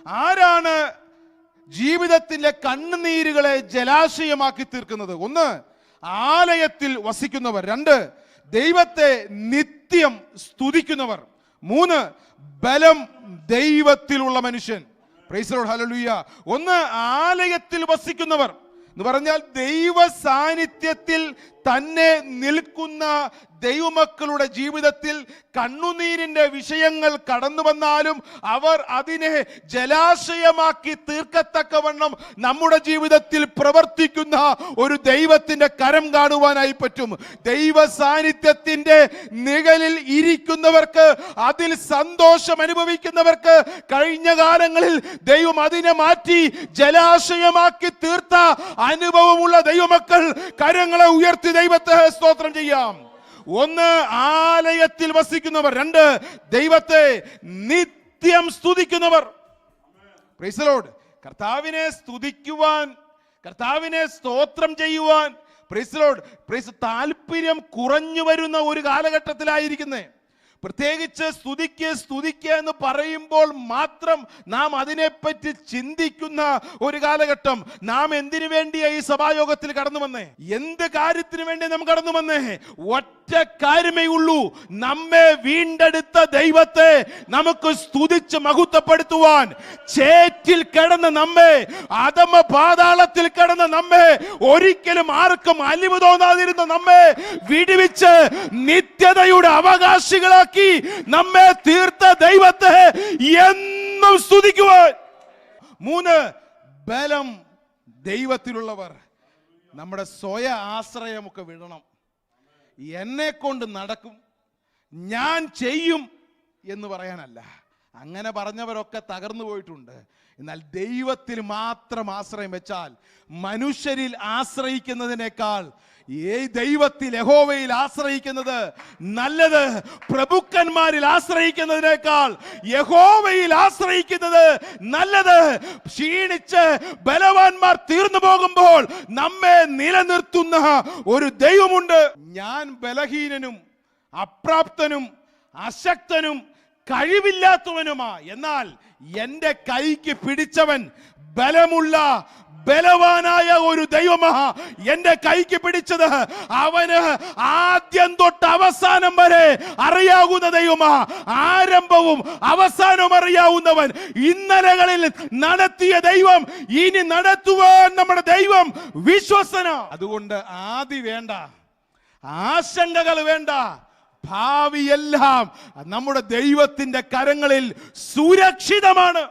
ആരാണ് ജീവിതത്തിലെ കണ്ണുനീരുകളെ ജലാശയമാക്കി തീർക്കുന്നത്? ഒന്ന്, ആലയത്തിൽ വസിക്കുന്നവർ. രണ്ട്, ദൈവത്തെ നിത്യം സ്തുതിക്കുന്നവർ. മൂന്ന്, ബലം ദൈവത്തിലുള്ള മനുഷ്യൻ. Praise the Lord, hallelujah. ഒന്ന്, ആലയത്തിൽ വസിക്കുന്നവർ എന്ന് പറഞ്ഞാൽ ദൈവ സാന്നിധ്യത്തിൽ തന്നെ നിൽക്കുന്ന ദൈവമക്കളുടെ ജീവിതത്തിൽ കണ്ണുനീരിന്റെ വിഷയങ്ങൾ കടന്നു വന്നാലും അവർ അതിനെ ജലാശയമാക്കി തീർക്കത്തക്കവണ്ണം നമ്മുടെ ജീവിതത്തിൽ പ്രവർത്തിക്കുന്ന ഒരു ദൈവത്തിന്റെ കരം കാണുവാനായി പറ്റും. ദൈവ സാന്നിധ്യത്തിന്റെ നിഴലിൽ ഇരിക്കുന്നവർക്ക്, അതിൽ സന്തോഷം അനുഭവിക്കുന്നവർക്ക്, കഴിഞ്ഞ കാലങ്ങളിൽ ദൈവം അതിനെ മാറ്റി ജലാശയമാക്കി തീർത്ത അനുഭവമുള്ള ദൈവമക്കൾ കരങ്ങളെ ഉയർത്തി ദൈവത്തെ സ്തോത്രം ചെയ്യാം. ഒന്ന്, ആലയത്തിൽ വസിക്കുന്നവർ. രണ്ട്, ദൈവത്തെ നിത്യം സ്തുതിക്കുന്നവർ. Praise the Lord. കർത്താവിനെ സ്തുതിക്കുവാൻ, കർത്താവിനെ സ്തോത്രം ചെയ്യുവാൻ പ്രൈസ് ദി ലോർഡ് താല്പര്യം കുറഞ്ഞു വരുന്ന ഒരു കാലഘട്ടത്തിലായിരിക്കുന്നേ. പ്രത്യേകിച്ച് സ്തുതിക്കുക എന്ന് പറയുമ്പോൾ മാത്രം നാം അതിനെപ്പറ്റി ചിന്തിക്കുന്ന ഒരു കാലഘട്ടം. നാം എന്തിനു വേണ്ടിയാ ഈ സഭായോഗത്തിൽ കടന്നു വന്നേ? എന്ത് കാര്യത്തിന് വേണ്ടി നാം കടന്നു വന്നേ? ഒറ്റ കാര്യമേ ഉള്ളൂ, നമ്മെ വീണ്ടെടുത്ത ദൈവത്തെ നമുക്ക് സ്തുതിച്ച് മഹത്വപ്പെടുത്തുവാൻ. ചേറ്റിൽ കിടന്ന് നമ്മെ, അധമ പാതാളത്തിൽ കിടന്ന് നമ്മെ, ഒരിക്കലും ആർക്കും അലിവ് തോന്നാതിരുന്ന നമ്മെ വിടുവിച്ച് നിത്യതയുടെ അവകാശികളാക്കി നമ്മെ തീർത്ത ദൈവത്തെ എന്നും സ്തുതിക്കുവാൻ. മൂന്ന്, ബലം ദൈവത്തിലുള്ളവർ. നമ്മുടെ സ്വയ ആശ്രയമൊക്കെ വിടണം. എന്നെ കൊണ്ട് നടക്കും, ഞാൻ ചെയ്യും എന്ന് പറയാനല്ല. അങ്ങനെ പറഞ്ഞവരൊക്കെ തകർന്നു പോയിട്ടുണ്ട്. എന്നാൽ ദൈവത്തിൽ മാത്രം ആശ്രയം വെച്ചാൽ, മനുഷ്യരിൽ ആശ്രയിക്കുന്നതിനേക്കാൾ ദൈവത്തിൽ, യഹോവയിൽ ആശ്രയിക്കുന്നത് നല്ലത്. പ്രഭുക്കന്മാരിൽ ആശ്രയിക്കുന്നതിനേക്കാൾ യഹോവയിൽ ആശ്രയിക്കുന്നത് നല്ലത്. ക്ഷീണിച്ച് ബലവാന്മാർ തീർന്നു പോകുമ്പോൾ നമ്മെ നിലനിർത്തുന്ന ഒരു ദൈവമുണ്ട്. ഞാൻ ബലഹീനനും അപ്രാപ്തനും അശക്തനും കഴിവില്ലാത്തവനുമാ, എന്നാൽ എന്റെ കൈക്ക് പിടിച്ചവൻ ബലമുള്ള ബലവാനായ ഒരു ദൈവമാ. എന്റെ കൈക്ക് പിടിച്ചത് അവന് ആദ്യം തൊട്ട് അവസാനം വരെ അറിയാവുന്ന ദൈവമാ. ആരംഭവും അവസാനവും അറിയാവുന്നവൻ. ഇന്നലകളിൽ നടത്തിയ ദൈവം ഇനി നടത്തുവാൻ നമ്മുടെ ദൈവം വിശ്വസന. അതുകൊണ്ട് ആദി വേണ്ട, ആശങ്കകൾ വേണ്ട. ഭാവിയെല്ലാം നമ്മുടെ ദൈവത്തിന്റെ കരങ്ങളിൽ സുരക്ഷിതമാണ്.